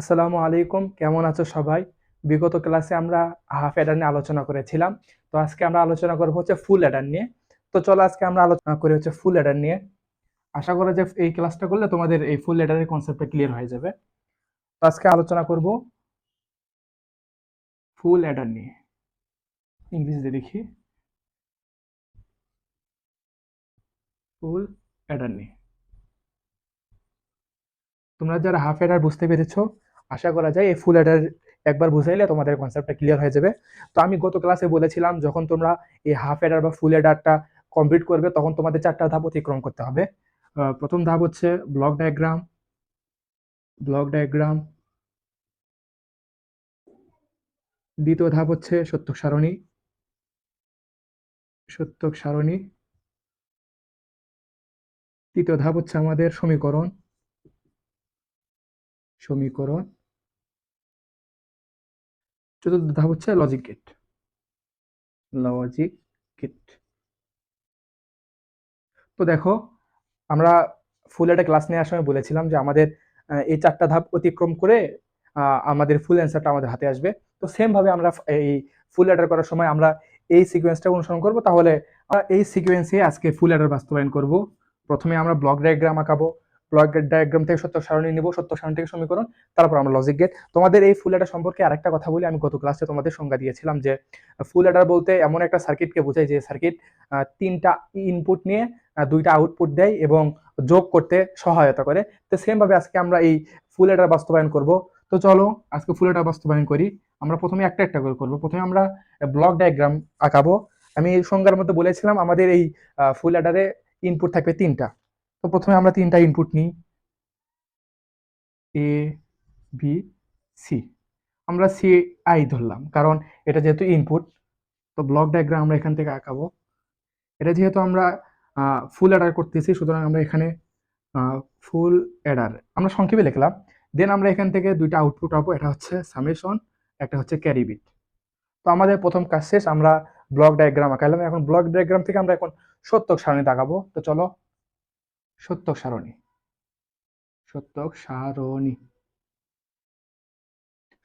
আসসালামু আলাইকুম, কেমন আছো সবাই? বিগত ক্লাসে আমরা হাফ অ্যাডার নিয়ে আলোচনা করেছিলাম। তো আজকে আমরা আলোচনা করব হচ্ছে ফুল অ্যাডার নিয়ে। তো চলো আজকে আমরা আলোচনা করি হচ্ছে ফুল অ্যাডার নিয়ে। আশা করি যে এই ক্লাসটা করলে তোমাদের এই ফুল অ্যাডারের কনসেপ্টটা ক্লিয়ার হয়ে যাবে। তো আজকে আলোচনা করব ফুল অ্যাডার নিয়ে। ইংরেজিতে দেখি ফুল অ্যাডার নিয়ে। তোমরা যারা হাফ অ্যাডার বুঝতে পেরেছো, আশা করা যায় এই ফুল অ্যাডার একবার বুঝাইলে তোমাদের কনসেপ্টটা ক্লিয়ার হয়ে যাবে। তো আমি গত ক্লাসে বলেছিলাম যখন তোমরা এই হাফ অ্যাডার বা ফুল অ্যাডারটা কমপ্লিট করবে তখন তোমাদের 4টা ধাপ অতিক্রম করতে হবে। প্রথম ধাপ হচ্ছে ব্লক ডায়াগ্রাম। Block diagram. দ্বিতীয় ধাপ হচ্ছে সত্যক সারণী। সত্যক সারণী। তৃতীয় ধাপ হচ্ছে আমাদের সমীকরণ। সমীকরণ। চতুর্থ ধাপ হচ্ছে লজিক গেট। Logic gate. তো দেখো, আমরা ফুল একটা ক্লাস নেওয়ার সময় বলেছিলাম যে আমাদের এই 4টা ধাপ অতিক্রম করে আমাদের ফুল অ্যান্সারটা আমাদের হাতে আসবে। তো সেম ভাবে আমরা এই ফুল অ্যাডার করার সময় আমরা এই সিকোয়েন্সটা অনুসরণ করব। তাহলে আমরা এই সিকোয়েন্সে আজকে ফুল অ্যাডার বাস্তবায়ন করব। প্রথমে আমরা ব্লক ডায়াগ্রাম আঁকাবো। ব্লক ডায়াগ্রাম থেকে সত্য সারণী নিব, সত্য সারণী থেকে সমীকরণ, তারপর আমরা লজিক গেট। তোমাদের এই ফুল অ্যাডার সম্পর্কে আরেকটা কথা বলি, আমি গত ক্লাসে তোমাদের সংজ্ঞা দিয়েছিলাম যে ফুল অ্যাডার বলতে এমন একটা সার্কিটকে বোঝায় যে সার্কিট 3টা ইনপুট নিয়ে 2টা আউটপুট দেয় এবং যোগ করতে সহায়তা করে। তো সেম ভাবে আজকে আমরা এই ফুল অ্যাডার বাস্তবায়ন করব। তো চলো আজকে ফুল অ্যাডার বাস্তবায়ন করি। আমরা প্রথমে একটা একটা করে করব। প্রথমে আমরা ব্লক ডায়াগ্রাম আঁকাবো। আমি সংজ্ঞার মধ্যে বলেছিলাম আমাদের এই ফুল অ্যাডারে ইনপুট থাকবে 3টা। তো প্রথমে আমরা 3টা ইনপুট নিই, এ, বি, সি। আমরা সি আই ধরলাম কারণ এটা যেহেতু ইনপুট। তো ব্লক ডায়াগ্রাম আমরা এখান থেকে আঁকাবো। এটা যেহেতু আমরা ফুল অ্যাডার করতেছি, সুতরাং আমরা এখানে ফুল অ্যাডার আমরা সংক্ষেপে লিখলাম। দেন আমরা এখান থেকে 2টা আউটপুট পাবো, এটা হচ্ছে সামেশন, একটা হচ্ছে ক্যারি বিট। তো আমাদের প্রথম কাজ শেষ, আমরা ব্লক ডায়াগ্রাম আঁকালাম। এখন ব্লক ডায়াগ্রাম থেকে আমরা এখন সত্যক সারণী দাগাবো। তো চলো সত্যক সারণী। সত্যক সারণী।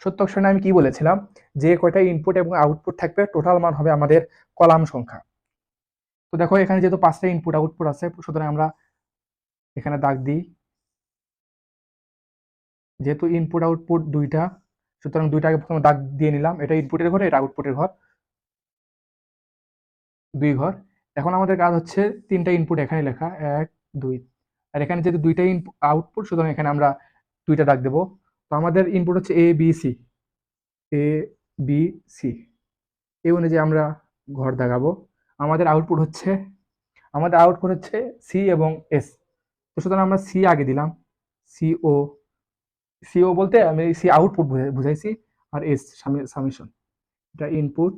সত্যক সারণী আমি কি বলেছিলাম, যে কয়টা ইনপুট এবং আউটপুট থাকবে টোটাল মান হবে আমাদের কলাম সংখ্যা। তো দেখো এখানে যেহেতু 5টা ইনপুট আউটপুট আছে, সুতরাং আমরা এখানে দাগ দিই। যেহেতু ইনপুট আউটপুট 2টা, সুতরাং 2টাকে প্রথমে দাগ দিয়ে নিলাম। এটা ইনপুটের ঘর, এটা আউটপুটের ঘর, 2 ঘর। এখন আমাদের কাজ হচ্ছে 3টা ইনপুট এখানে লেখা, 1 2। আর এখানে যেহেতু 2টা আউটপুট, সুতরাং এখানে আমরা 2টা দাগ দেবো। তো আমাদের ইনপুট হচ্ছে এ বি সি। এ বি সি, এই অনুযায়ী আমরা ঘর দাগাবো। আমাদের আউটপুট হচ্ছে সি এবং এস। তো সুতরাং আমরা সি আগে দিলাম, সিও। সিও বলতে আমি সি আউটপুট বুঝাইছি, আর এস সামেশন, এটা ইনপুট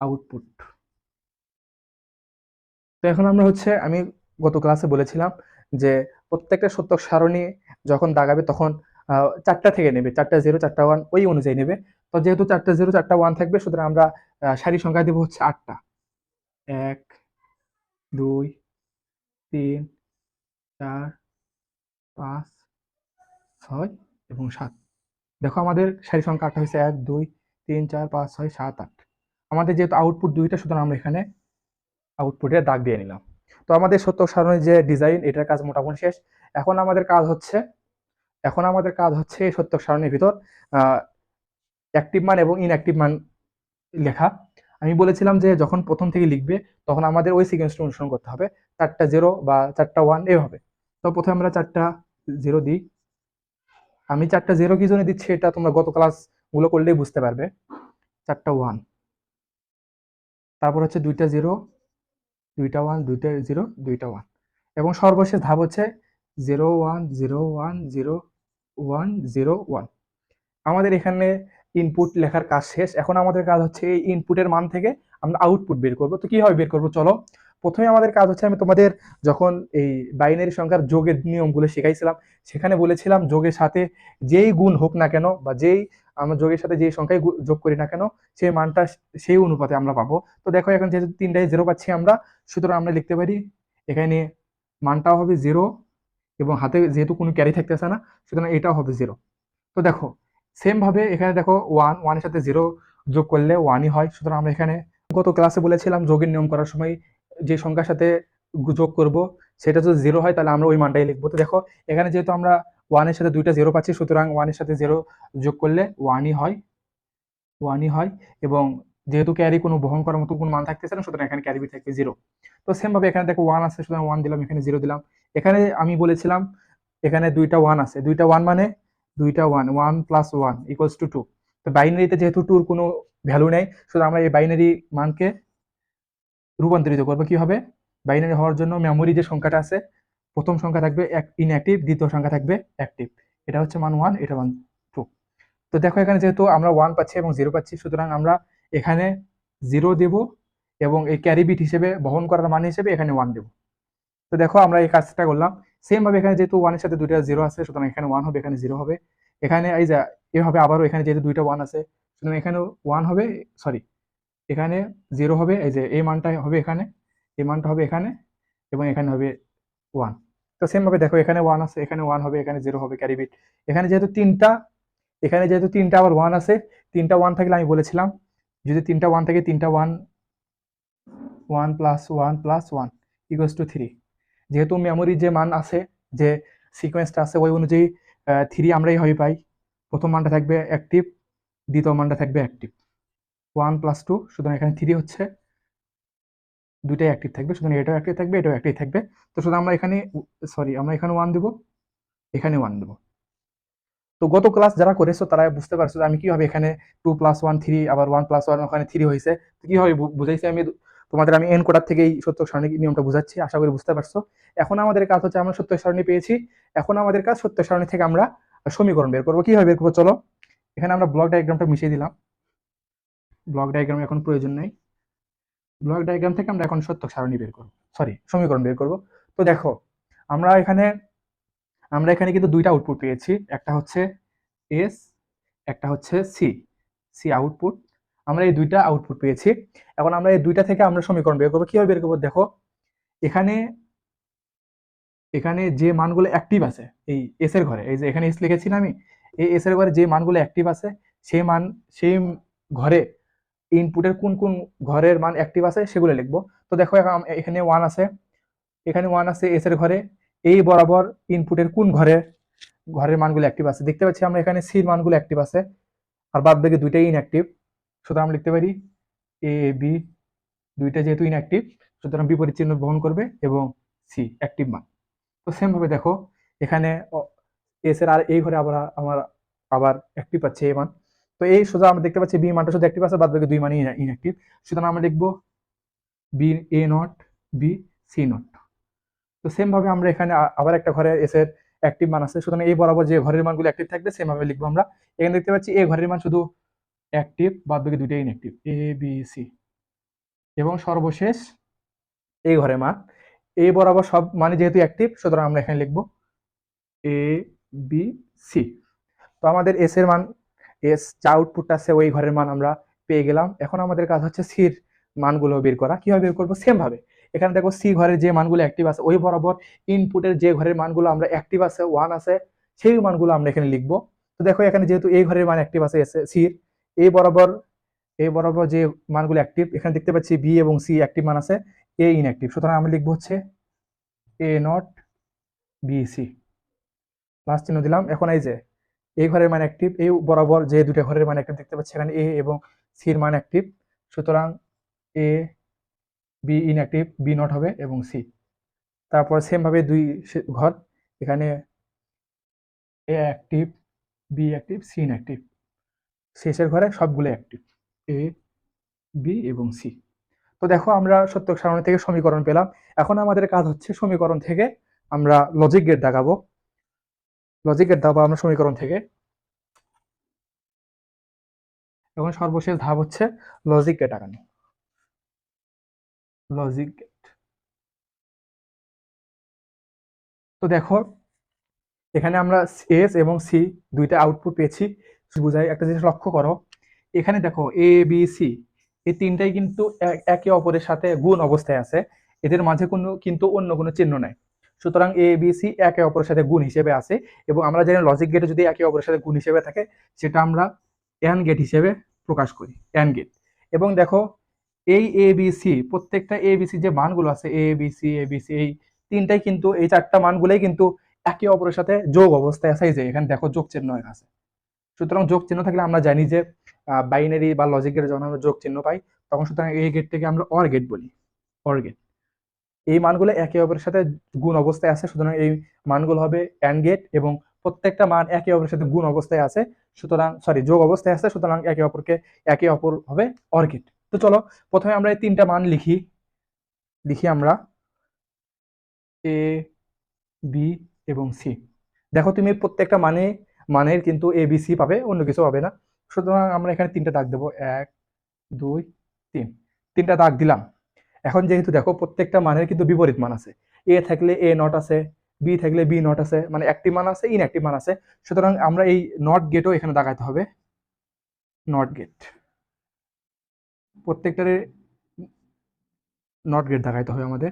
আউটপুট। তো এখন আমরা হচ্ছে আমি গত ক্লাসে বলেছিলাম যে প্রত্যেকটা সত্যক সারণী যখন দাগাবে তখন 4টা থেকে নেবে, 4টা 0 4টা 1 ওই অনুযায়ী নেবে। তো যেহেতু 4টা 0 4টা 1 থাকবে, সুতরাং আমরা সারি সংখ্যা দেবো হচ্ছে 8টা। 1 2 3 4 5 6 এবং 7। দেখো আমাদের সারি সংখ্যা 8টা হয়েছে, 1 2 3 4 5 6 7 8। আমাদের যেহেতু আউটপুট 2টা, সুতরাং আমরা এখানে আউটপুটে দাগ দিয়ে নিলাম। তো আমাদের সত্যক সারণীর যে ডিজাইন, এটার কাজ মোটামুটি শেষ। এখন আমাদের কাজ হচ্ছে এই সত্যক সারণীর ভিতর অ্যাক্টিভ মান এবং ইনঅ্যাক্টিভ মান লেখা। আমি বলেছিলাম যে যখন প্রথম থেকে লিখবে তখন আমাদের ওই সিকোয়েন্সটা অনুসরণ করতে হবে, 4টা 0 বা 4টা 1 এভাবে। তো প্রথমে আমরা 4টা 0 দিই। আমি 4টা 0 কি জন্য দিচ্ছি এটা তোমরা গত ক্লাসগুলো করলেই বুঝতে পারবে। 4টা 1, তারপর হচ্ছে 2টা 0, 2টা 1, 2টা 0, 2টা 1, এবং সর্বশেষ ধাপ হচ্ছে 0 1 0 1 0 1 0 1। আমাদের এখানে ইনপুট লেখার কাজ শেষ। এখন আমাদের কাজ হচ্ছে এই ইনপুটের মান থেকে আমরা আউটপুট বের করব। তো কিভাবে বের করব, চলো। প্রথমে আমাদের কাজ হচ্ছে, আমি তোমাদের যখন এই বাইনারি সংখ্যার যোগের নিয়মগুলো শেখাইছিলাম, সেখানে বলেছিলাম যোগের সাথে যেই গুণ হোক না কেন, বা যেই আমরা যোগের সাথে যেই সংখ্যায় যোগ করি না কেন, সেই মানটা সেই অনুপাতে আমরা পাবো। তো দেখো এখন যেহেতু 3টায় 0 পাচ্ছি আমরা, সুতরাং আমরা লিখতে পারি এখানে মানটাও হবে 0 এবং হাতে যেহেতু কোনো ক্যারি থাকতেছে না, সুতরাং এটাও হবে 0। তো দেখো সেম ভাবে এখানে দেখো 1 এর সাথে 0 যোগ করলে 1ই হয়। সুতরাং আমরা এখানে গত ক্লাসে বলেছিলাম যোগের নিয়ম করার সময় যে সংখ্যার সাথে যোগ করব সেটা যদি 0 হয় তাহলে আমরা ওই মানটাই লিখবো। তো দেখো এখানে যেহেতু আমরা 1 এর সাথে দুইটা 0 পাচ্ছি, সুতরাং 1 এর সাথে 0 যোগ করলে 1ই হয়, 1ই হয়। এবং যেহেতু ক্যারি কোনো বহন করার মতো কোনো মান থাকতেছে না, সুতরাং এখানে ক্যারি বিট থাকবে 0। তো সেম ভাবে এখানে দেখো 1 আছে, সুতরাং 1 দিলাম, এখানে 0 দিলাম। এখানে আমি বলেছিলাম এখানে দুইটা 1 আছে, দুইটা 1 মানে দুইটা 1, 1 প্লাস 1 ইকুয়ালস টু 2। তো বাইনারিতে যেহেতু 2 এর কোনো ভ্যালু নেই, সুতরাং আমরা এই বাইনারি মানকে রূপান্তরিত করবো কিভাবে? বাইনারি হওয়ার জন্য মেমোরি যে সংখ্যাটা আছে, প্রথম সংখ্যা থাকবে ইনঅ্যাক্টিভ, দ্বিতীয় সংখ্যা থাকবে অ্যাক্টিভ। এটা হচ্ছে মান 1, এটা মান 2। তো দেখো এখানে যেহেতু আমরা 1 পাচ্ছি এবং 0 পাচ্ছি, সুতরাং আমরা এখানে 0 দেব এবং এই ক্যারি বিট হিসেবে বহন করার মান হিসেবে এখানে 1 দেব। তো দেখো আমরা এই কাজটা করলাম। সেম ভাবে এখানে যেহেতু 1 এর সাথে দুইটা 0 আছে, সুতরাং এখানে 1 হবে, এখানে 0 হবে। এখানে এই যে এভাবে আবারও এখানে যেহেতু দুইটা 1 আছে, সুতরাং এখানেও 1 হবে, সরি এখানে 0 হবে, এই যে এই মানটা হবে এখানে, এই মানটা হবে এখানে, এবং এখানে হবে 1। তো সেম ভাবে দেখো এখানে 1 আছে, এখানে 1 হবে, এখানে 0 হবে ক্যারি বিট। এখানে যেহেতু তিনটা, এখানে যেহেতু তিনটা আবার 1 আছে, তিনটা 1 থাকলে আমি বলেছিলাম যদি তিনটা 1 থাকে, তিনটা 1, 1 প্লাস 1 প্লাস 1 ইকুয়ালস টু 3। যেহেতু মেমোরির যে মান আছে, যে সিকোয়েন্সটা আছে, ওই অনুযায়ী 3 আমরা এইভাবে পাই। প্রথম মানটা থাকবে অ্যাক্টিভ, দ্বিতীয় মানটা থাকবে অ্যাক্টিভ, 1 প্লাস 2, সুতরাং এখানে 3 হচ্ছে, দুইটাই অ্যাক্টিভ থাকবে, সুতরাং এটাও অ্যাক্টিভ থাকবে, এটাও অ্যাক্টিভ থাকবে। তো সুতরাং আমরা এখানে, সরি আমরা এখানে 1 দেবো, এখানে 1 দেবো। তো গত ক্লাস যারা করেছো তারা বুঝতে পারছো যে আমি কিভাবে এখানে 2 প্লাস 1 3, আবার 1 প্লাস 1 ওখানে 3 হয়েছে, তো কিভাবে বুঝাইছি আমি তোমাদের। আমি এনকোডার থেকে এই সত্য সারণী নিয়মটা বুঝাচ্ছি, আশা করি বুঝতে পারছো। এখন আমাদের কাজ হচ্ছে, আমরা সত্য সারণী পেয়েছি, এখন আমাদের কাজ সত্য সারণী থেকে আমরা সমীকরণ বের করবো। কিভাবে বের করবো চলো। এখানে আমরা ব্লক ডায়াগ্রামটা মিশিয়ে দিলাম, ব্লক ডায়াগ্রাম এখন প্রয়োজন নেই। ব্লক ডায়াগ্রাম থেকে আমরা এখন সত্য সারণী বের করবো, সরি সমীকরণ বের করবো। তো দেখো আমরা এখানে কিন্তু দুইটা আউটপুট পেয়েছি, একটা হচ্ছে এস, একটা হচ্ছে সি, সি আউটপুট। আমরা এই দুইটা আউটপুট পেয়েছি। এখন আমরা এই দুইটা থেকে আমরা সমীকরণ বের করবো। কিভাবে বের করবো দেখো, এখানে এখানে যে মানগুলো অ্যাক্টিভ আছে এই এস এর ঘরে, এই যে এখানে এস লিখেছি না আমি, এই এস এর ঘরে যে মানগুলো অ্যাক্টিভ আছে সেই ঘরে ইনপুটের কোন কোন ঘরের মান অ্যাক্টিভ আছে সেগুলো লিখবো। তো দেখো এখানে 1 আছে, এখানে 1 আছে এস এর ঘরে, এই বরাবর ইনপুটের কোন ঘরের মানগুলো অ্যাক্টিভ আছে দেখতে পাচ্ছি আমরা, এখানে সির মানগুলো অ্যাক্টিভ আছে, আর বাদ বাকি দুইটাই ইনঅ্যাক্টিভ। সুতরাং আমরা লিখতে পারি এ বি, দুইটা যেহেতু ইনঅ্যাক্টিভ সুতরাং বিপরীত চিহ্ন বহন করবে, এবং সি অ্যাক্টিভ মান। তো সেম ভাবে দেখো এখানে এস এর আর এই ঘরে আবার আমার আবার অ্যাক্টিভ আছে এ মান। তো এই সোজা আমরা দেখতে পাচ্ছি বি মানটা শুধু অ্যাক্টিভ আছে, বাদ বাকি দুই মানই ইনঅ্যাক্টিভ। সুতরাং আমরা লিখবো B A not, B C not. তো সেম ভাবে আমরা এখানে আবার একটা ঘরে এস এর অ্যাক্টিভ মান আছে, সুতরাং এই বরাবর যে ঘরের মানগুলো অ্যাক্টিভ থাকবে সেম ভাবে লিখবো আমরা। এখানে দেখতে পাচ্ছি এ ঘরের মান শুধু অ্যাক্টিভ, বাদ বাকি দুইটাই ইনঅ্যাক্টিভ, এ বি সি। এবং সর্বশেষ এই ঘরের মান, এই বরাবর সব মানে যেহেতু অ্যাক্টিভ, সুতরাং আমরা এখানে লিখবো এ বি সি। তো আমাদের এস এর মান, এস যা আউটপুটটা আছে ওই ঘরের মান আমরা পেয়ে গেলাম। এখন আমাদের কাজ হচ্ছে সির মানগুলো বের করা। কিভাবে বের করবো সেম ভাবে, এখানে দেখো সি ঘরের যে মানগুলো অ্যাক্টিভ আছে ওই বরাবর ইনপুটের যে ঘরের মানগুলো আমরা অ্যাক্টিভ আছে 1 আছে সেই মানগুলো আমরা এখানে লিখবো। তো দেখো এখানে যেহেতু এই ঘরের মান অ্যাক্টিভ আছে সির, এই বরাবর যে মানগুলো অ্যাক্টিভ, এখানে দেখতে পাচ্ছি বি এবং সি অ্যাক্টিভ মান আছে, এ ইনঅ্যাক্টিভ, সুতরাং আমরা লিখবো হচ্ছে A not B C, plus চিহ্ন দিলাম। এখন এই যে এই ঘরের মান অ্যাক্টিভ, এই বরাবর যে দুটো ঘরের মান অ্যাক্টিভ দেখতে পাচ্ছি এখানে এ এবং সির মান অ্যাক্টিভ, সুতরাং A B inactive, B not হবে এবং সি। তারপর সেম ভাবে দুই ঘর, এখানে A active, B active, C inactive, শেষের ঘরে সবগুলো অ্যাক্টিভ, এ বি এবং সি। তো দেখো আমরা সত্যক সারণী থেকে সমীকরণ পেলাম। এখন আমাদের কাজ হচ্ছে সমীকরণ থেকে আমরা লজিক গেট দাগাবো। লজিক গেট দাগাবো আমরা সমীকরণ থেকে। এখন সর্বশেষ ধাপ হচ্ছে লজিক গেট আঁকানো। লজিক গেট, তো দেখো এখানে আমরা এস এবং সি দুইটা আউটপুট পেয়েছি, বুঝাই একটা জিনিস লক্ষ্য করো, এখানে দেখো এ বি সি এই তিনটাই কিন্তু একে অপরের সাথে গুণ অবস্থায় আছে, এদের মাঝে কোনো কিন্তু অন্য কোনো চিহ্ন নাই। সুতরাং এ বি সি একে অপরের সাথে গুণ হিসেবে আছে, এবং আমরা জানি লজিক গেটে যদি একে অপরের সাথে গুণ হিসেবে থাকে সেটা আমরা অ্যান্ড গেট হিসেবে প্রকাশ করি, অ্যান্ড গেট। এবং দেখো এই এ বি সি, প্রত্যেকটা এ বি সি যে মানগুলো আছে, এ বি সি এই তিনটাই কিন্তু, এই চারটা মানগুলোই কিন্তু একে অপরের সাথে যোগ অবস্থায় আছে। এই যে এখানে দেখো যোগ চিহ্ন আছে। সুতরাং যোগ চিহ্ন থাকলে আমরা জানি যে বাইনারি বা লজিক গেটে যখন আমরা যোগ চিহ্ন পাই তখন সুতরাং এই গেটটাকে আমরা অর গেট বলি, অর গেট। এই মানগুলো একে অপরের সাথে গুণ অবস্থায় আছে, সুতরাং এই মানগুলো হবে অ্যান্ড গেট, এবং প্রত্যেকটা মান একে অপরের সাথে গুণ অবস্থায় আছে, সুতরাং সরি যোগ অবস্থায় আছে, সুতরাং একে অপর হবে অর গেট। তো চলো প্রথমে আমরা এই তিনটা মান লিখি। আমরা এ বি এবং সি। দেখো তুমি প্রত্যেকটা মানের কিন্তু এ বি সি পাবে, অন্য কিছু পাবে না। সুতরাং আমরা এখানে তিনটা দাগ দেবো, 1 2 3, তিনটা দাগ দিলাম। এখন যেহেতু দেখো প্রত্যেকটা মানের কিন্তু বিপরীত মান আছে, এ থাকলে এ নট আছে, বি থাকলে বি নট আছে, মানে অ্যাক্টিভ মান আছে, ইনঅ্যাক্টিভ মান আছে। সুতরাং আমরা এই নট গেটও এখানে দাগাইতে হবে, নট গেট, প্রত্যেকটারে নট গেট দাগাইতে হবে আমাদের।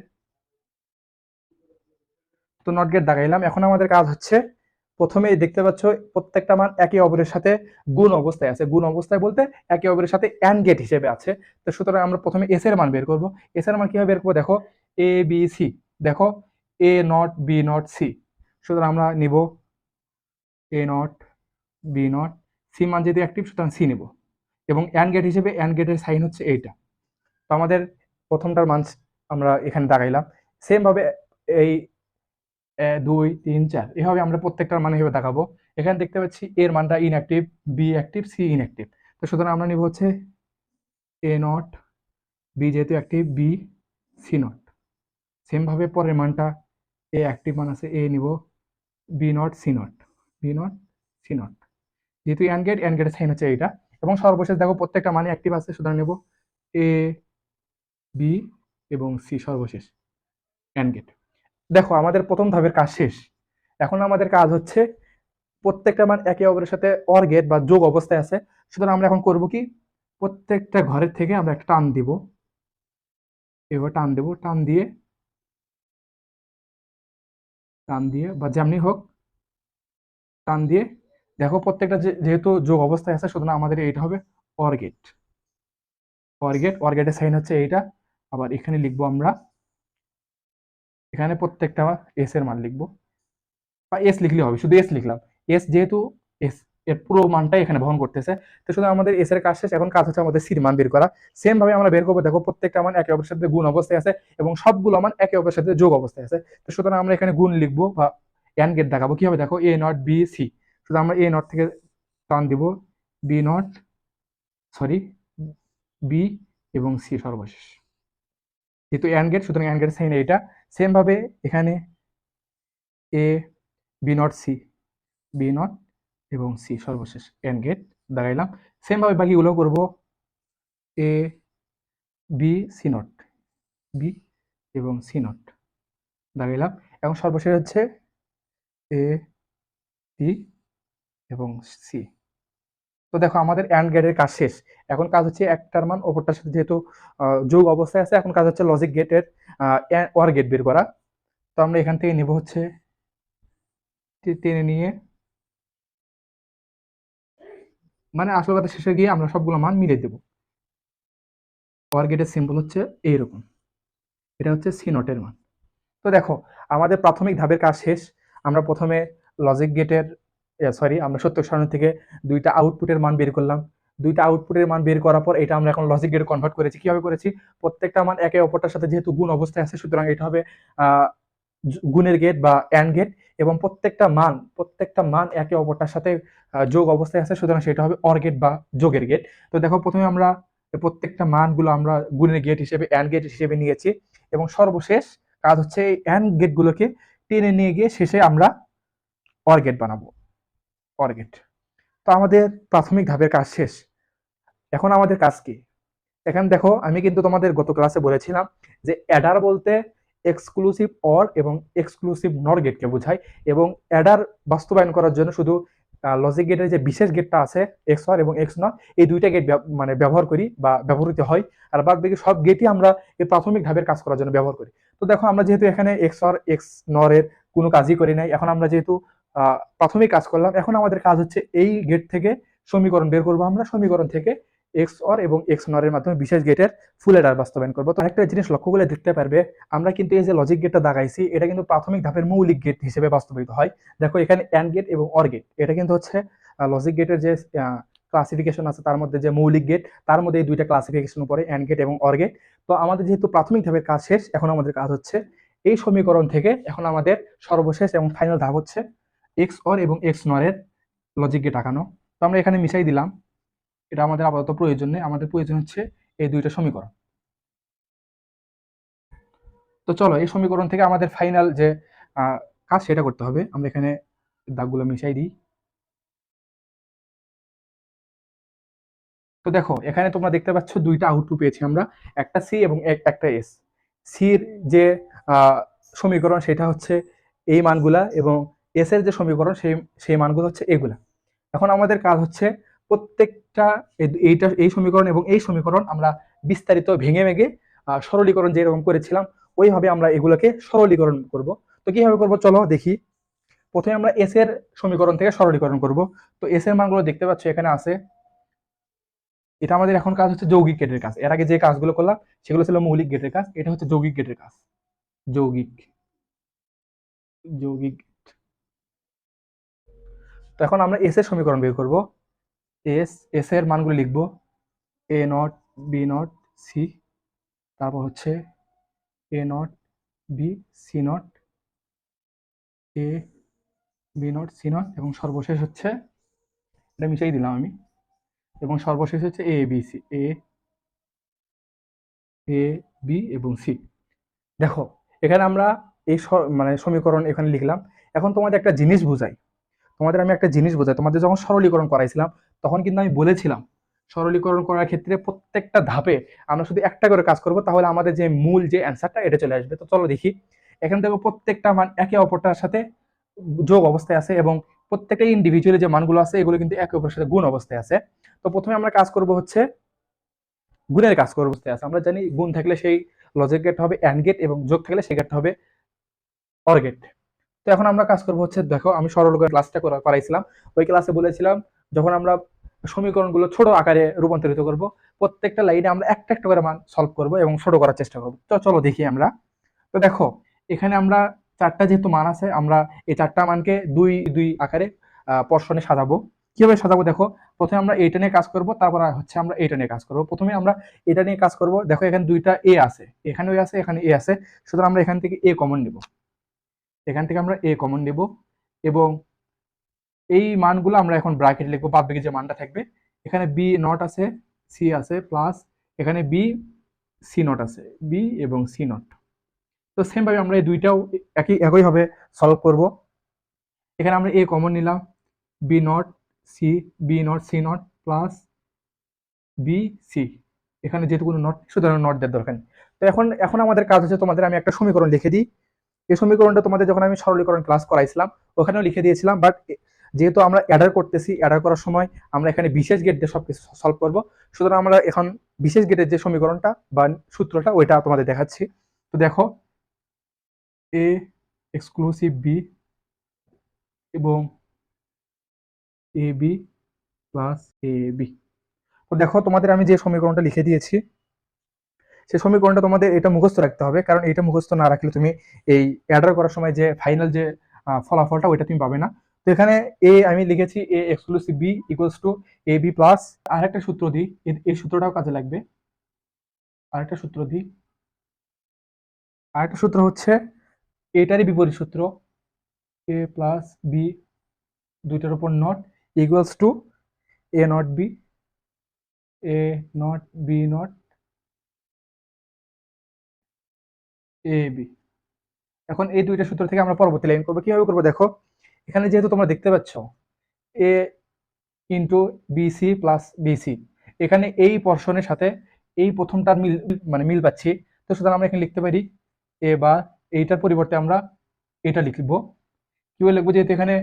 তো নট গেট দাগাইলাম। এখন আমাদের কাজ হচ্ছে, প্রথমে দেখতে পাচ্ছ প্রত্যেকটা মান একে অপরের সাথে গুণ অবস্থায় আছে, গুণ অবস্থায় বলতে একে অপরের সাথে অ্যান্ড গেট হিসেবে আছে। তো সুতরাং আমরা প্রথমে এস এর মান বের করব। এস এর মান কিভাবে বের করবো, দেখো এ বি সি, দেখো এ নট বি নট সি, সুতরাং আমরা নিব এ নট বি নট সি, মান যেহেতু অ্যাক্টিভ সুতরাং সি নেব, এবং অ্যান্ড গেট হিসেবে অ্যান্ড গেটের সাইন হচ্ছে এইটা। তো আমাদের প্রথমটার মান আমরা এখানে দাগাইলাম। সেম ভাবে এই 2 3 4 এভাবে আমরা প্রত্যেকটার মান হিসেবে দেখাবো। এখানে দেখতে পাচ্ছি এর মানটা inactive, B active, C inactive. তো সুতরাং আমরা নিব হচ্ছে এ নট, বি যেহেতু active, B C not. Same ভাবে পরের মানটা এ অ্যাক্টিভ মান আছে, এ নিব, B not C not, B not C not, যেহেতু অ্যান্ড গেটের সাইন হচ্ছে এইটা। এবং সর্বশেষ দেখো প্রত্যেকটা মানে অ্যাক্টিভ আছে, সুতরাং নেব এ বি এবং সি, সর্বশেষ অ্যান্ড গেট। দেখো আমাদের প্রথম ধাপের কাজ শেষ। এখন আমাদের কাজ হচ্ছে প্রত্যেকটা মান একে অপরের সাথে অর গেট বা যোগ অবস্থায় আছে, সুতরাং আমরা এখন করব কি, প্রত্যেকটা ঘরের থেকে আমরা একটা টান দিব, এবার টান দেব, টান দিয়ে বা যেমনি হোক টান দিয়ে, দেখো প্রত্যেকটা যেহেতু যোগ অবস্থায় আছে সুতরাং আমাদের এইটা হবে অর গেট, অর গেটের সাইন হচ্ছে এইটা। আবার এখানে লিখবো আমরা, এখানে প্রত্যেকটা এস এর মান লিখবো, বা এস লিখলে হবে, শুধু এস লিখলাম। এস যেহেতু এস এর পুরো মানটাই এখানে বহন করতেছে, তো শুধু আমাদের এস এর কাজ শেষ। এখন কাজ হচ্ছে আমাদের সির মান বের করা। সেম ভাবে আমরা বের করবো, দেখো প্রত্যেকটা মান একে অপরের সাথে গুণ অবস্থায় আছে এবং সবগুলো মান একে অপরের সাথে যোগ অবস্থায় আছে। তো সুতরাং আমরা এখানে গুণ লিখবো বা অ্যান্ড গেট দেখাবো। কি হবে, দেখো এ নট বি সি, শুধু আমরা এ নট থেকে টান দিব, বি নট সরি বি এবং সি সর্বশেষ, যেহেতু অ্যান্ড গেট সুতরাং অ্যান্ড গেট সাইন এইটা। সেম ভাবে এখানে A B not C, B not এবং সি সর্বশেষ এন্ড গেট দাঁড়াইলাম। সেম ভাবে বাকিগুলো করব, A B C not, B এবং সি নট দাঁড়াইলাম। এবং সর্বশেষ হচ্ছে এ বি এবং সি। তো দেখো আমাদের অ্যান্ড গেটের কাজ শেষ। এখন কাজ হচ্ছে একটার মান অপরটার সাথে যেহেতু যোগ অবস্থায় আছে, এখন কাজ হচ্ছে লজিক গেটের অর গেট বের করা। তো আমরা এখান থেকে নিব হচ্ছে টেনে নিয়ে, মানে আসল কথা শেষে গিয়ে আমরা সবগুলো মান মিলে দেব। অর গেটের সিম্বল হচ্ছে এইরকম, এটা হচ্ছে সি নটের মান। তো দেখো আমাদের প্রাথমিক ধাপের কাজ শেষ। আমরা প্রথমে লজিক গেটের আমরা সত্য সারণী থেকে দুইটা আউটপুটের মান বের করলাম। দুইটা আউটপুটের মান বের করার পর এটা আমরা এখন লজিক গেটে কনভার্ট করেছি। কিভাবে করেছি, প্রত্যেকটা মান একে অপরটার সাথে যেহেতু গুণ অবস্থায় আছে সুতরাং এটা হবে গুণের গেট বা অ্যান্ড গেট, এবং প্রত্যেকটা মান একে অপরটার সাথে যোগ অবস্থায় আছে সুতরাং সেটা হবে অর গেট বা যোগের গেট। তো দেখো প্রথমে আমরা প্রত্যেকটা মানগুলো আমরা গুণের গেট হিসেবে, অ্যান্ড গেট হিসেবে নিয়েছি, এবং সর্বশেষ কাজ হচ্ছে এই অ্যান্ড গেটগুলোকে টেনে নিয়ে গিয়ে শেষে আমরা অর গেট বানাবো, অর গেট। তো আমাদের প্রাথমিক ধাপের কাজ শেষ। এখন আমাদের কাজ কি, এখানে দেখো আমি কিন্তু তোমাদের গত ক্লাসে বলেছিলাম যে অ্যাডার বলতে এক্সক্লুসিভ অর এবং এক্সক্লুসিভ নর গেটকে বোঝায়, এবং অ্যাডার বাস্তবায়ন করার জন্য শুধু লজিক গেটের যে বিশেষ গেটটা আছে এক্স অর এবং এক্স নর, এই দুইটা গেট মানে ব্যবহার করি বা ব্যবহৃত হয়, আর বাদ বাকি সব গেটই আমরা এই প্রাথমিক ধাপের কাজ করার জন্য ব্যবহার করি। তো দেখো আমরা যেহেতু এখানে এক্স অর এক্স নর এর কোনো কাজই করি নাই, এখন আমরা যেহেতু প্রাথমিক কাজ করলাম, এখন আমাদের কাজ হচ্ছে এই গেট থেকে সমীকরণ বের করবো। আমরা সমীকরণ থেকে এক্স অর এবং এক্স নর এর মাধ্যমে বিশেষ গেটের ফুল এডার বাস্তবায়ন করবো। তো আরেকটা জিনিস লক্ষ্য করে দেখতে পারবে, আমরা কিন্তু এই যে লজিক গেটটা দাগাইছি, এটা কিন্তু প্রাথমিক ধাপের মৌলিক গেট হিসেবে বাস্তবায়িত হয়। দেখো এখানে অ্যান্ড গেট এবং অর গেট, এটা কিন্তু হচ্ছে লজিক গেটের যে ক্লাসিফিকেশন আছে তার মধ্যে যে মৌলিক গেট, তার মধ্যে এই দুইটা ক্লাসিফিকেশন পড়ে, অ্যান্ড গেট এবং অর গেট। তো আমাদের যেহেতু প্রাথমিক ধাপের কাজ শেষ, এখন আমাদের কাজ হচ্ছে এই সমীকরণ থেকে এখন আমাদের সর্বশেষ এবং ফাইনাল ধাপ হচ্ছে এক্স অর এবং এক্স নর এর লজিক গেট আঁকানো। তো আমরা এখানে মিশাই দিলাম, এটা আমাদের আপাতত প্রয়োজন নেই, আমাদের প্রয়োজন হচ্ছে এই দুইটা সমীকরণ। তো চলো এই সমীকরণ থেকে আমাদের ফাইনাল যে কাজ সেটা করতে হবে। আমরা এখানে দাগগুলো মিশাই দিই। তো দেখো এখানে তোমরা দেখতে পাচ্ছ দুইটা আউটপুট পেয়েছি আমরা, একটা সি এবং একটা এস। সির যে সমীকরণ সেটা হচ্ছে এই মানগুলা, এবং এস এর যে সমীকরণ সেই মানগুলো হচ্ছে এগুলা। এখন আমাদের কাজ হচ্ছে প্রত্যেকটা এই সমীকরণ এবং এই সমীকরণ আমরা বিস্তারিত ভেঙে ভেঙে সরলীকরণ যেরকম করেছিলাম ওইভাবে আমরা এগুলোকে সরলীকরণ করব। তো কিভাবে করব চলো দেখি। প্রথমে আমরা এস এর সমীকরণ থেকে সরলীকরণ করব। তো এস এর মানগুলো দেখতে পাচ্ছ এখানে আছে। এটা আমাদের এখন কাজ হচ্ছে যৌগিক গেটের কাজ। এর আগে যে কাজগুলো করলাম সেগুলো ছিল মৌলিক গেটের কাজ, এটা হচ্ছে যৌগিক গেটের কাজ। যৌগিক যৌগিক তো এখন আমরা এস এর সমীকরণ বের করব। এস এর মানগুলো লিখব, A not B not C, তারপর হচ্ছে A not B C not, A B not C not, এবং সর্বশেষ হচ্ছে এটা মিশাই দিলাম আমি, এবং সর্বশেষ হচ্ছে এ বি সি, এ বি এবং সি। দেখো এখানে আমরা এই মানে সমীকরণ এখানে লিখলাম। এখন তোমাদের একটা জিনিস বোঝাই, তোমাদের যখন সরলীকরণ করাইছিলাম তখন কিন্তু আমি বলেছিলাম সরলীকরণ করার ক্ষেত্রে প্রত্যেকটা ধাপে আমরা শুধু একটা করে কাজ করব, তাহলে আমাদের যে মূল যে অ্যান্সারটা এটা চলে আসবে। তো চলো দেখি। এখান থেকে প্রত্যেকটা মান একে অপরটার সাথে যোগ অবস্থায় আছে, এবং প্রত্যেকটা ইন্ডিভিজুয়ালি যে মানগুলো আছে এগুলো কিন্তু একে অপরের সাথে গুণ অবস্থায় আছে। তো প্রথমে আমরা কাজ করব হচ্ছে গুণের কাজ করব অবস্থায় আছে। আমরা জানি গুণ থাকলে সেই লজিক গেট হবে অ্যান্ড গেট, এবং যোগ থাকলে সেই গেটটা হবে অর গেট। তো এখন আমরা কাজ করবো হচ্ছে, দেখো আমি সরলীকরণ ক্লাসটা করাইছিলাম, ওই ক্লাসে বলেছিলাম যখন আমরা সমীকরণগুলো ছোট আকারে রূপান্তরিত করব, প্রত্যেকটা লাইনে আমরা একটা একটা করে মান সলভ করব এবং ছোট করার চেষ্টা করব। তো চলো দেখি আমরা। তো দেখো এখানে আমরা চারটা যেহেতু মান আছে, আমরা এই চারটা মানকে দুই দুই আকারে পর্ষণে সাজাবো। কিভাবে সাজাবো দেখো, প্রথমে আমরা এইটা নিয়ে কাজ করব, তারপর হচ্ছে আমরা এইটা নিয়ে কাজ করব। প্রথমে আমরা এটা নিয়ে কাজ করব। দেখো এখানে দুইটা এ আছে, এখানে এ আছে, এখানে এ আছে, সুতরাং আমরা এখান থেকে এ কমন নেব, এখান থেকে আমরা এ কমন নেব, এবং এই মানগুলো আমরা এখন ব্র্যাকেট লিখবো। বাদ বাকি যে মানটা থাকবে, এখানে বি নট আছে, সি আছে, প্লাস এখানে বি সি নট আছে, বি এবং সি নট। তো সেম ভাবে আমরা এই দুইটাও একইভাবে সলভ করব। এখানে আমরা এ কমন নিলাম, B not C, B not C not plus B C. এখানে যেহেতু কোনো নট, সুতরাং নট দেওয়ার দরকার নেই। তো এখন এখন আমাদের কাজ হচ্ছে, তোমাদের আমি একটা সমীকরণ লিখে দিই। এই সমীকরণটা তোমাদের যখন আমি সরলীকরণ ক্লাস করাইছিলাম ওখানেও লিখে দিয়েছিলাম, বাট যেহেতু আমরা অ্যাডার করতেছি, অ্যাডার করার সময় আমরা এখানে বিশেষ গেট দিয়ে সবকিছু সলভ করব। সুতরাং আমরা এখন বিশেষ গেটের যে সমীকরণটা বা সূত্রটা ওইটা তোমাদের দেখাচ্ছি। তো দেখো এ এক্সক্লুসিভ বি এবং এ বি প্লাস এ বি। তো দেখো তোমাদের আমি যে সমীকরণটা লিখে দিয়েছি সেই সমীকরণটা তোমাদের এটা মুখস্থ রাখতে হবে, কারণ এটা মুখস্থ না রাখলে তুমি এই অ্যাডার করার সময় যে ফাইনাল যে ফলাফলটা ওইটা তুমি পাবে না। তো এখানে এ আমি লিখেছি A exclusive B equals to A B plus আরেকটা সূত্র দিই, এই সূত্রটাও কাজে লাগবে। আরেকটা সূত্র দিই, আরেকটা সূত্র হচ্ছে এটারই বিপরীত সূত্র, এ প্লাস বি দুইটার উপর not equals to A not B, A not B not A B. এখন এই দুইটা সূত্র থেকে আমরা পরবর্তী লাইন করবো। কিভাবে করবো দেখো, এখানে যেহেতু তোমরা দেখতে পাচ্ছ এ ইন্টু বিসি প্লাস বিসি, এখানে এই পোর্শনের সাথে এই প্রথমটার মিল মানে মিল পাচ্ছি। তো সুতরাং আমরা এখানে লিখতে পারি এ, বা এইটার পরিবর্তে আমরা এটা লিখবো। কিভাবে লিখবো, যেহেতু এখানে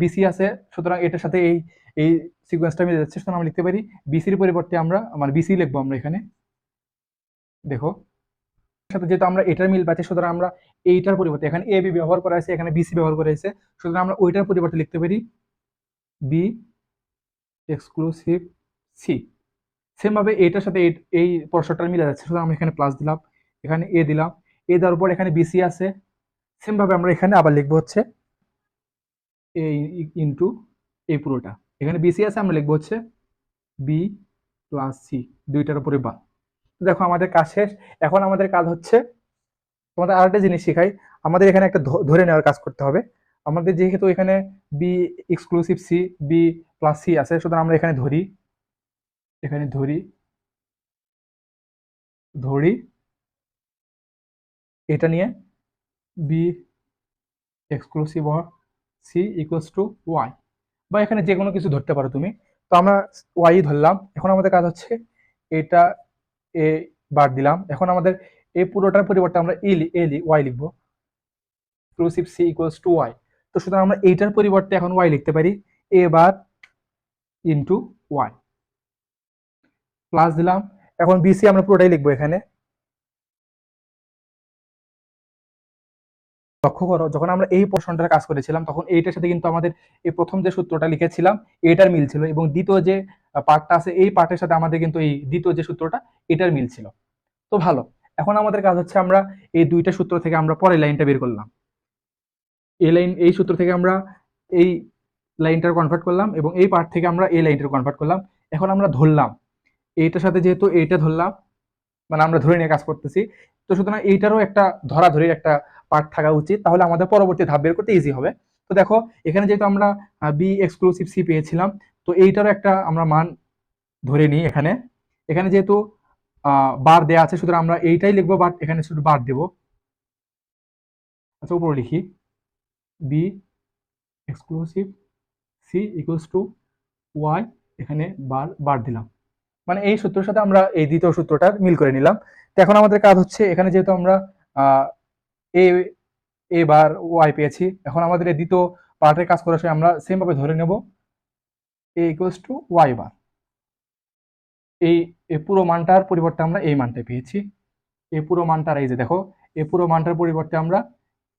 বিসি আছে সুতরাং এটার সাথে এই এই সিকোয়েন্সটা মিলে যাচ্ছে, সুতরাং আমরা লিখতে পারি বিসির পরিবর্তে আমরা মানে বিসি লিখবো আমরা এখানে। দেখো সাথে যেহেতু আমরা এটার মিল পাচ্ছি, সুতরাং আমরা এইটার পরিবর্তে এখানে এ বি ব্যবহার করা হয়েছে, এখানে বিসি ব্যবহার করা হয়েছে, সুতরাং আমরা ওইটার পরিবর্তে লিখতে পারি বি এক্সক্লুসিভ সি। সেম ভাবে এইটার সাথে এই পরস্পরটার মিলে যাচ্ছে, সুতরাং আমরা এখানে প্লাস দিলাম, এখানে এ দিলাম, এ দেওয়ার পর এখানে বিসি আছে, সেম ভাবে আমরা এখানে আবার লিখবো হচ্ছে এ ইন্টু এই পুরোটা, এখানে বিসি আছে, আমরা লিখবো হচ্ছে বি প্লাস সি, দুইটার উপরে বা। দেখো আমাদের কাজ শেষ। এখন আমাদের কাজ হচ্ছে, তোমাদের আরেকটা জিনিস শিখাই, আমাদের এখানে একটা ধরে নেওয়ার কাজ করতে হবে। আমাদের যেহেতু এখানে B exclusive C, B plus C আছে, সুতরাং আমরা এখানে ধরি, এখানে ধরি ধরি এটা নিয়ে B exclusive or C equals to Y, বা এখানে যে কোনো কিছু ধরতে পারো তুমি। তো আমরা ওয়াই ধরলাম। এখন আমাদের কাজ হচ্ছে এটা এ বার দিলাম। এখন আমাদের এই পুরোটার পরিবর্তে আমরা ওয়াই লিখবো, exclusive C equals to Y. তো সুতরাং আমরা এইটার পরিবর্তে এখন ওয়াই লিখতে পারি, A bar into Y, plus দিলাম। এখন বিসি আমরা পুরোটাই লিখবো এখানে। লক্ষ্য করো, যখন আমরা এই পোর্শনটার কাজ করেছিলাম তখন এইটার সাথে কিন্তু আমাদের এই প্রথম যে সূত্রটা লিখেছিলাম এটার মিল ছিল, এবং দ্বিতীয় যে পার্টটা আছে এই পার্টের সাথে আমাদের কিন্তু এই দ্বিতীয় যে সূত্রটা এটার মিল ছিল। তো ভালো, এখন আমাদের কাজ হচ্ছে আমরা এই দুইটা সূত্র থেকে আমরা পরের লাইনটা বের করলাম। এই সূত্র থেকে আমরা এই লাইনটার কনভার্ট করলাম, এবং এই পার্ট থেকে আমরা এই লাইনটার কনভার্ট করলাম। এখন আমরা ধরলাম এইটার সাথে যেহেতু এইটা ধরলাম, মানে আমরা ধরে নিয়ে কাজ করতেছি, তো সুতরাং এইটারও একটা ধরাধরির একটা পার্ট থাকা উচিত, তাহলে আমাদের পরবর্তী ধাপ বের করতে ইজি হবে। তো দেখো এখানে যেহেতু আমরা বি এক্সক্লুসিভ সি পেয়েছিলাম, তো এইটারও একটা আমরা মান ধরে নিই এখানে। এখানে যেহেতু বার দেয়া আছে, সুতরাং আমরা এইটাই লিখবো, বাট এখানে শুধু বার দেবো। আচ্ছা, উপরে লিখি B exclusive C equals to Y, এখানে বার বার দিলাম, মানে এই সূত্রের সাথে আমরা এই দ্বিতীয় সূত্রটার মিল করে নিলাম। তো এখন আমাদের কাজ হচ্ছে, এখানে যেহেতু আমরা এ এ বার ওয়াই পেয়েছি, এখন আমাদের এই দ্বিতীয় পার্টের কাজ করার সময় আমরা সেম ভাবে ধরে নেব এ ইকুয়ালস টু ওয়াই বার। এই পুরো মানটার পরিবর্তে আমরা এই মানটা পেয়েছি, এই পুরো মানটার, এই যে দেখো এই পুরো মানটার পরিবর্তে আমরা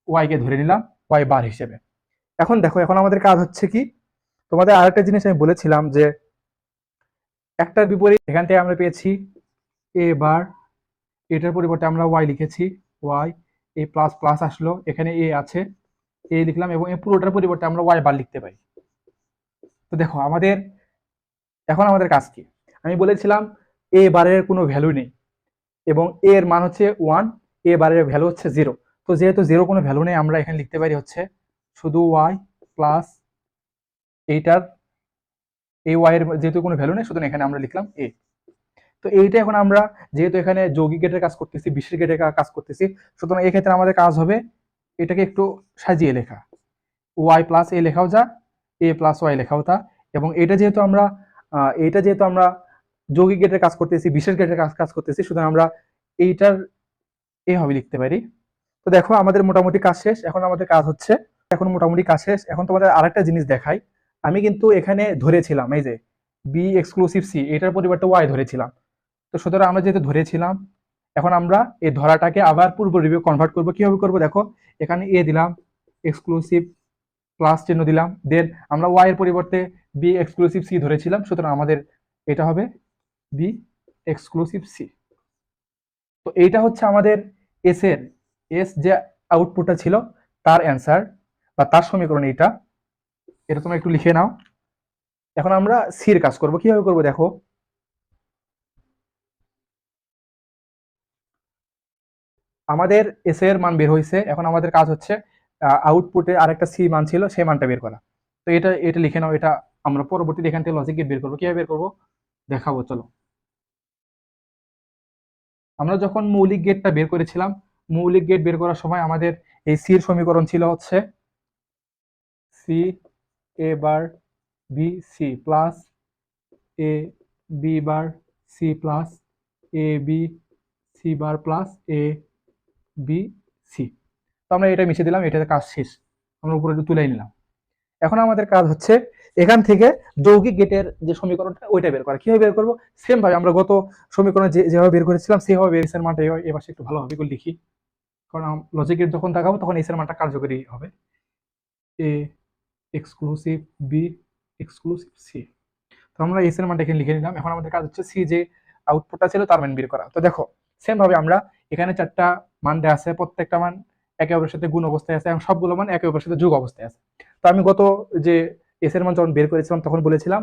ওয়াই কে ধরে নিলাম ওয়াই বার হিসেবে। এখন দেখো, এখন আমাদের কাজ হচ্ছে কি, তোমাদের আরেকটা জিনিস আমি বলেছিলাম যে একটার বিপরীত, এখান থেকে আমরা পেয়েছি এ বার, এটার পরিবর্তে আমরা ওয়াই লিখেছি ওয়াই, এই প্লাস প্লাস আসলো, এখানে এ আছে, এ লিখলাম, এবং এই পুরোটার পরিবর্তে আমরা ওয়াই বার লিখতে পারি। তো দেখো আমাদের এখন আমাদের কাজ কি, আমি বলেছিলাম এ বারের কোনো ভ্যালু নেই এবং এর মান হচ্ছে ওয়ান, এ বারের ভ্যালু হচ্ছে জিরো। তো যেহেতু জিরো কোনো ভ্যালু নেই, আমরা এখানে লিখতে পারি হচ্ছে শুধু ওয়াই প্লাস এইটার, এই ওয়াই এর যেহেতু কোনো ভ্যালু নেই, সুতরাং এখানে আমরা লিখলাম এ। তো এইটা এখন আমরা যেহেতু এখানে যৌগিক গেটের কাজ করতেছি, বিশেষ গেটের কাজ করতেছি, সুতরাং এই ক্ষেত্রে আমাদের কাজ হবে এটাকে একটু সাজিয়ে লেখা, ওয়াই প্লাস এ লেখাও যা, এ প্লাস ওয়াই লেখাও তা। এবং এটা যেহেতু আমরা যৌগিক গেটের কাজ করতেছি, বিশেষ গেটের কাজ করতেছি, সুতরাং আমরা এইটার এইভাবে লিখতে পারি। তো দেখো আমাদের মোটামুটি কাজ শেষ। এখন আমাদের কাজ হচ্ছে, এখন মোটামুটি কাজ শেষ। এখন তোমাদের আরেকটা জিনিস দেখাই, আমি কিন্তু এখানে ধরেছিলাম এই যে বি এক্সক্লুসিভ সি, এটার পরিবর্তে ওয়াই ধরেছিলাম। তো সুতরাং আমরা যেহেতু ধরেছিলাম, এখন আমরা এই ধরাটাকে আবার পূর্ব রিভিউ কনভার্ট করবো। কিভাবে করবো দেখো, এখানে এ দিলাম, এক্সক্লুসিভ প্লাস চিহ্ন দিলাম, দেন আমরা ওয়াই এর পরিবর্তে বি এক্সক্লুসিভ সি ধরেছিলাম, সুতরাং আমাদের এটা হবে বি এক্সক্লুসিভ সি। তো এইটা হচ্ছে আমাদের এস এর, এস যে আউটপুটটা ছিল তার অ্যান্সার বা তার সমীকরণ এইটা। এটা তোমরা একটু লিখে নাও। এখন আমরা সির কাজ করব। কিভাবে করব দেখো, আমাদের এস এর মান বের হয়েছে, এখন আমাদের কাজ হচ্ছে আউটপুটে আরেকটা সি মান ছিল সেই মানটা বের করা। তো এটা এটা লিখে নাও, এটা আমরা পরবর্তীতে এখান থেকে লজিক গেট বের করবো। কিভাবে বের করবো দেখাবো, চলো। আমরা যখন মৌলিক গেটটা বের করেছিলাম, মৌলিক গেট বের করার সময় আমাদের এই সির সমীকরণ ছিল হচ্ছে C A bar B C plus A B bar C plus A B C bar plus A B C. তো আমরা এটা মিশিয়ে দিলাম, এটাতে কাজ শেষ, আমরা উপরে একটু তুলে নিলাম। এখন আমাদের কাজ হচ্ছে এখান থেকে যৌগিক গেটের যে সমীকরণটা ওইটা বের করা। কিভাবে বের করবো? সেম ভাবে আমরা গত সমীকরণ যেভাবে বের করেছিলাম সেভাবে এস এর মানটা এবার একটু ভালোভাবে করে লিখি, কারণ লজিক গেট যখন দেখাবো তখন এস এর মানটা কার্যকরী হবে। A exclusive B exclusive C. তো আমরা এস এর মানটা এখানে লিখে নিলাম। এখন আমাদের কাজ হচ্ছে সি যে আউটপুটটা ছিল তার মান বের করা। তো দেখো সেম ভাবে আমরা এখানে 4টা মান দেওয়া আছে, প্রত্যেকটা মান একে অপরের সাথে গুণ অবস্থায় আছে এবং সবগুলো মান একে অপরের সাথে যোগ অবস্থায় আছে। তো আমি গত যে এস এর মান যখন বের করেছিলাম তখন বলেছিলাম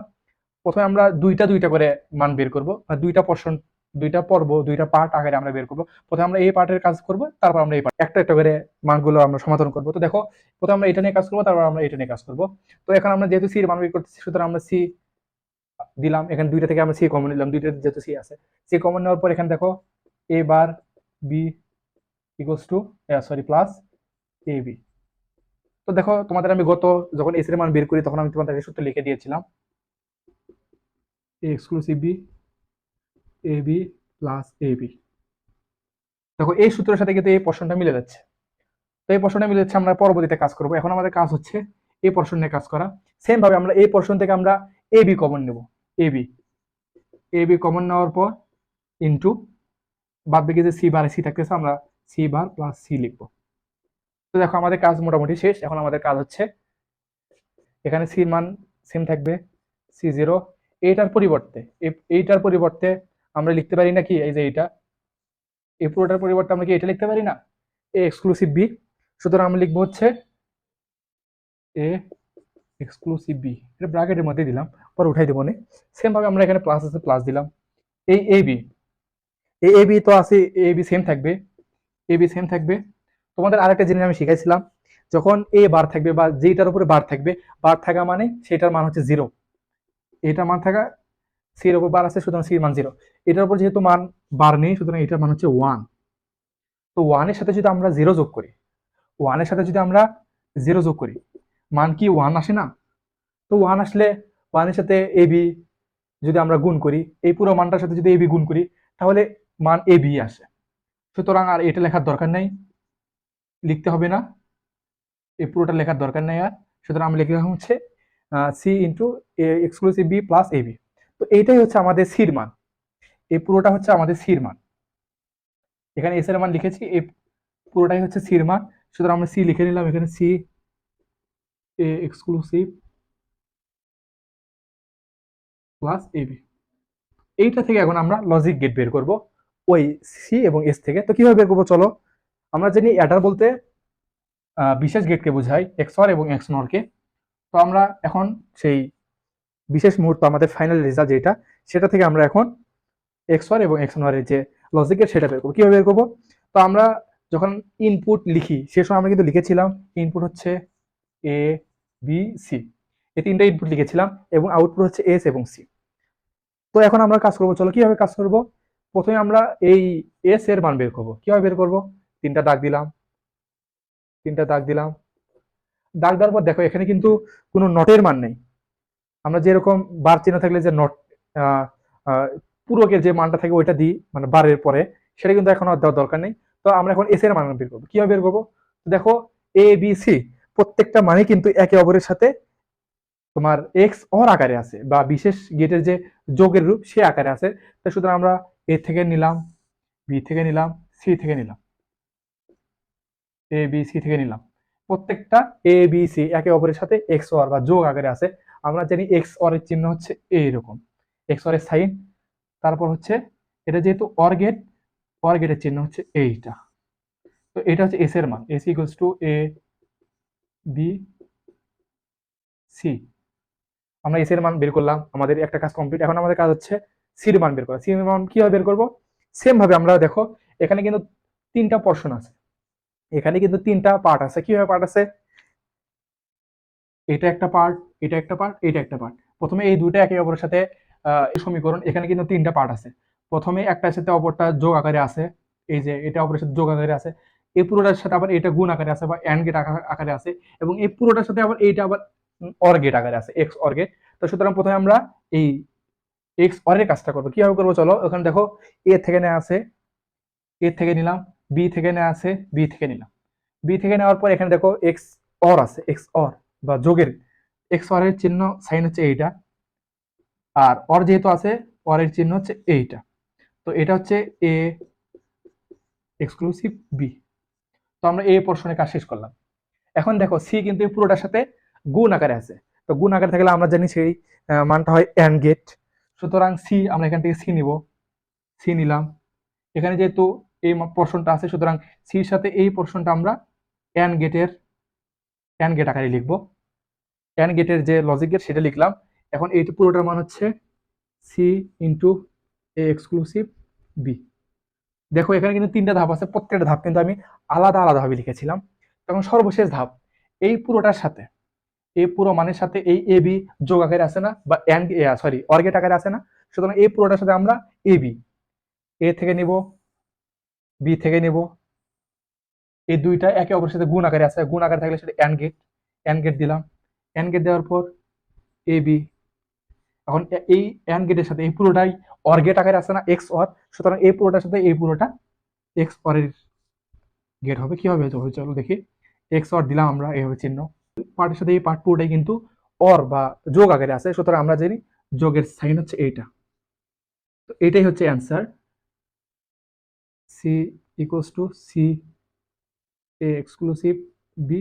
প্রথমে আমরা দুইটা করে মান বের করব, দুইটা পোর্শন, দুইটা পর্ব, দুইটা পার্ট আকারে আমরা বের করব। প্রথমে আমরা এই পার্টের কাজ করব, তারপর আমরা এই পার্ট একটা একটা করে মানগুলো আমরা সমাধান করব। তো দেখো প্রথমে আমরা এটা নিয়ে কাজ করব, তারপর আমরা এটা নিয়ে কাজ করব। তো এখন আমরা যেহেতু সি এর মান বের করতেছি সুতরাং আমরা সি দিলাম, এখানে দুইটা থেকে আমরা সি কমন নিলাম, দুইটা যেহেতু সি আছে। সি কমন নেওয়ার পর এখানে দেখো A bar B equals to sorry plus A B. তো দেখো তোমাদের আমি গত যখন এস এর মান বের করি তখন আমি তোমাদের সূত্র লিখে দিয়েছিলাম, A exclusive B A B plus A B. দেখো এই সূত্রের সাথে কিন্তু এই পোর্শনটা মিলে যাচ্ছে। তো এই পোর্শনটা মিলে যাচ্ছে, আমরা পরবর্তীতে কাজ করব। এখন আমাদের কাজ হচ্ছে এই পোর্শন নিয়ে কাজ করা। সেম ভাবে আমরা এই পোর্শন থেকে আমরা এ বি কমন নেব, এ বি কমন নেওয়ার পর ইনটু বাদ বাকি যে সি বার সি থাকতেছে আমরা সি বার প্লাস সি লিখবো। তো দেখো আমাদের কাজ মোটামুটি শেষ। এখন আমাদের কাজ হচ্ছে এখানে সি মান সেম থাকবে সি জিরো। এইটার পরিবর্তে আমরা লিখতে পারি না কি, এই যে এইটা, এই পুরোটার পরিবর্তে আমরা কি এটা লিখতে পারি না, এ এক্সক্লুসিভ বি। সুতরাং আমরা লিখবো হচ্ছে এ এক্সক্লুসিভ বি, এটা ব্র্যাকেটের মধ্যে দিলাম, পরে উঠাই দেবো না। সেম ভাবে আমরা এখানে প্লাস আছে প্লাস দিলাম। এই এ বি তো আছে, এ বি সেম থাকবে, এ বি সেম থাকবে। তোমাদের আরেকটা জিনিস আমি শিখাইছিলাম, যখন এ বার থাকবে বা যেটার উপরে বার থাকবে, বার থাকা মানে সেটার মান হচ্ছে জিরো। এটার মান থাকা, সির উপর বার আছে সুতরাং সির মান জিরো। এটার উপর যেহেতু মান বার নেই সুতরাং এটার মান হচ্ছে ওয়ান। তো ওয়ানের সাথে যদি আমরা জিরো যোগ করি, ওয়ানের সাথে যদি আমরা জিরো যোগ করি, মান কি ওয়ান আসে না? তো ওয়ান আসলে ওয়ানের সাথে এ বি যদি আমরা গুণ করি, এই পুরো মানটার সাথে যদি এ বি গুণ করি তাহলে মান এ বি আসে। সুতরাং আর এটা লেখার দরকার নেই, লিখতে হবে না, এই পুরোটা লেখার দরকার নেই আর। সুতরাং আমি লিখলাম হচ্ছে C into exclusive B plus A B. তো এইটাই হচ্ছে আমাদের সির মান, এই পুরোটা হচ্ছে আমাদের সির মান। এখানে এস এর মান লিখেছি, এই পুরোটাই হচ্ছে সির মান। সুতরাং আমরা সি লিখে নিলাম এখানে, C A exclusive plus A B. এইটা থেকে এখন আমরা লজিক গেট বের করব ওই সি এবং এস থেকে। তো কিভাবে বের করবো চলো। আমরা জানি অ্যাডার বলতে বিশেষ গেটকে বোঝায়, এক্স অর এবং এক্স নরকে। তো আমরা এখন সেই বিশেষ মুহূর্ত আমাদের ফাইনাল রেজাল্ট যেটা, সেটা থেকে আমরা এখন এক্স ওয়ার এবং এক্স নরের যে লজিকের সেটা বের করবো। কিভাবে বের করবো? তো আমরা যখন ইনপুট লিখি সে সময় আমরা কিন্তু লিখেছিলাম ইনপুট হচ্ছে এ বি সি, এই তিনটা ইনপুট লিখেছিলাম এবং আউটপুট হচ্ছে এস এবং সি। তো এখন আমরা কাজ করবো, চলো কিভাবে কাজ করব। প্রথমে আমরা এই এস এর মান বের করবো। কিভাবে বের করবো? তিনটা দাগ দিলাম, তিনটা দাগ দিলাম। দাগ দেওয়ার পর দেখো এখানে কিন্তু কোনো নটের মান নেই। আমরা যেরকম বার চিহ্ন থাকলে যে নট পুরকের যে মানটা থাকে ওইটা দিই, মানে বারের পরে, সেটা কিন্তু এখন আর দেওয়ার দরকার নেই। তো আমরা এখন এস এর মান বের করবো। কিভাবে বের করবো? দেখো এ বি সি প্রত্যেকটা মানে কিন্তু একে অপরের সাথে তোমার এক্স অর আকারে আছে, বা বিশেষ গেটের যে যোগের রূপ সে আকারে আছে। তো সুতরাং আমরা এ থেকে নিলাম, বি থেকে নিলাম, সি থেকে নিলাম, এ বি সি থেকে নিলাম। প্রত্যেকটা এ বি সি একে অপরের সাথে এক্স অর বা যোগ আকারে আছে। আমরা জানি এক্স অর এর চিহ্ন হচ্ছে এইরকম, এক্স অর এর সাইন, তারপর হচ্ছে এটা যেহেতু অর গেট, অর গেটের চিহ্ন হচ্ছে এইটা। তো এটা হচ্ছে এস এর মান, S equals to A B C. আমরা এস এর মান বের করলাম, আমাদের একটা কাজ কমপ্লিট। এখন আমাদের কাজ হচ্ছে সির মান বের করা। সির মান কিভাবে বের করবো? সেম ভাবে আমরা দেখো এখানে কিন্তু তিনটা পোর্শন আছে, এখানে কিন্তু তিনটা পার্ট আছে। কিভাবে পার্ট আছে? এটা একটা পার্ট, এটা একটা পার্ট, এটা একটা পার্ট। প্রথমে এই দুইটা একে অপরের সাথে এই সমীকরণ, এখানে কিন্তু তিনটা পার্ট আছে। প্রথমে একটার সাথে অপরটা যোগ আকারে আছে, এই যে এটা অপরের সাথে যোগ আকারে আছে। এই পুরোটার সাথে আবার এটা গুণ আকারে আছে বা এন্ড গেট আকারে আছে, এবং এই পুরোটার সাথে আবার এইটা আবার অর গেট আকারে আছে, এক্স অর গেট। তো সুতরাং প্রথমে আমরা এই এক্স অর এর কাজটা করবো। কিভাবে করবো চলো। ওখানে দেখো এ থেকে নেওয়া আছে, এ থেকে নিলাম, বি থেকে নেওয়া আছে, বি থেকে নিলাম। বি থেকে নেওয়ার পর এখানে দেখো এক্স অর আছে, এক্স অর বা যোগের এক্স অর এর চিহ্ন সাইন হচ্ছে এইটা, আর অর যেহেতু আছে অর এর চিহ্ন হচ্ছে এইটা। তো এটা হচ্ছে এ এক্সক্লুসিভ বি। তো আমরা এই পোর্শনের কাজ শেষ করলাম। এখন দেখো সি কিন্তু এই পুরোটার সাথে গুণ আকারে আছে। তো গুণ আকারে থাকলে আমরা জানি সেই মানটা হয় অ্যান্ড গেট। সুতরাং সি আমরা এখান থেকে সি নিব, সি নিলাম। এখানে যেহেতু এই পোর্শনটা আছে, সুতরাং সির সাথে এই পোর্শনটা আমরা অ্যান্ড গেট আকারে লিখবো। অ্যান্ড গেটের যে লজিক গেট সেটা লিখলাম। এখন এই পুরোটার মান হচ্ছে C into A exclusive B. দেখো এখানে কিন্তু তিনটা ধাপ আছে, প্রত্যেকটা ধাপ কিন্তু আমি আলাদা আলাদাভাবে লিখেছিলাম। তখন সর্বশেষ ধাপ, এই পুরোটার সাথে এই পুরো মানের সাথে এই এ বি যোগ আকারে আছে না, বা অর গেট আকারে আছে না। সুতরাং এই পুরোটার সাথে আমরা এ বি, এ থেকে নিব, বি থেকে নিব, এই দুইটা একে অপরের সাথে গুণ আকারে আছে, গুণ আকারে থাকলে সেটা অ্যান্ড গেট দিলাম। অ্যান্ড গেট দেওয়ার পর এ বি। এখন এই অ্যান্ড গেটের সাথে এই পুরোটাই অর গেট আকারে আছে না, এক্স অর। সুতরাং এই পুরোটার সাথে এই পুরোটা এক্স অরের গেট হবে। কি হবে চলো দেখি। এক্স অর দিলাম আমরা এইভাবে চিহ্ন, পার্টের সাথে এই পার্ট পুরোটাই কিন্তু অর বা যোগ আকারে আছে। সুতরাং আমরা জানি যোগের সাইন হচ্ছে এইটা। তো এটাই হচ্ছে answer, C equals to C A exclusive B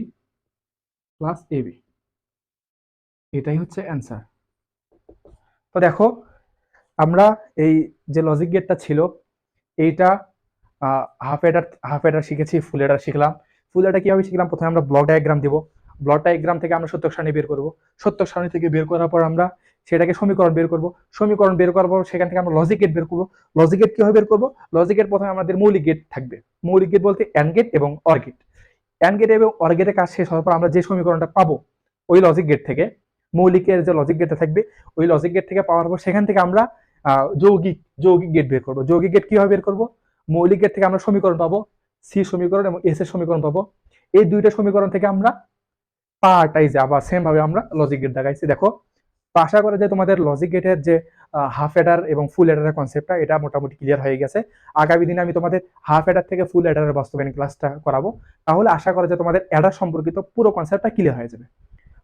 plus A B. এটাই হচ্ছে অ্যান্সার। তো দেখো আমরা এই যে লজিক গেটটা ছিল এইটা হাফ এডার শিখেছি, ফুল এডার শিখলাম। ফুল এডার কিভাবে শিখলাম, প্রথমে আমরা ব্লক ডায়াগ্রাম দিব। ব্লক ডায়াগ্রাম থেকে আমরা সত্যক সারণী বের করব। সত্যক সারণী থেকে বের করার পর আমরা সেটাকে সমীকরণ বের করব। সমীকরণ বের করার পর সেখান থেকে আমরা লজিক গেট বের করব। লজিক গেট কিভাবে বের করব, লজিক গেট প্রথমে আমাদের মৌলিক গেট থাকবে। মৌলিক গেট বলতে অ্যান্ড গেট এবং অর গেট। অ্যান্ড গেট এবং অর গেটের কাজ শেষ হওয়ার পর আমরা যে সমীকরণটা পাবো ওই লজিক গেট থেকে, মৌলিকের যে লজিক গেটটা থাকবে ওই লজিক গেট থেকে পাওয়ার পর সেখান থেকে আমরা যৌগিক গেট বের করব। যৌগিক গেট কিভাবে বের করব, মৌলিক গেট থেকে আমরা সমীকরণ পাবো, সি সমীকরণ এবং এস এর সমীকরণ পাবো। এই দুইটা সমীকরণ থেকে আমরা পার্টাইজে আবার সেম ভাবে আমরা লজিক গেট দেখাইছি। দেখো, তো আশা করা যায় তোমাদের লজিক গেটের যে হাফ এডার এবং ফুল এডারের কনসেপ্টটা এটা মোটামুটি ক্লিয়ার হয়ে গেছে। আগামী দিনে আমি তোমাদের হাফ এডার থেকে ফুল এডারের বাস্তবায়ন ক্লাসটা করাবো। তাহলে আশা করা যায় তোমাদের এডার সম্পর্কিত পুরো কনসেপ্টটা ক্লিয়ার হয়ে যাবে।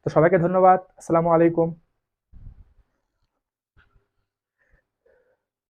তো সবাইকে ধন্যবাদ। আসসালামু আলাইকুম।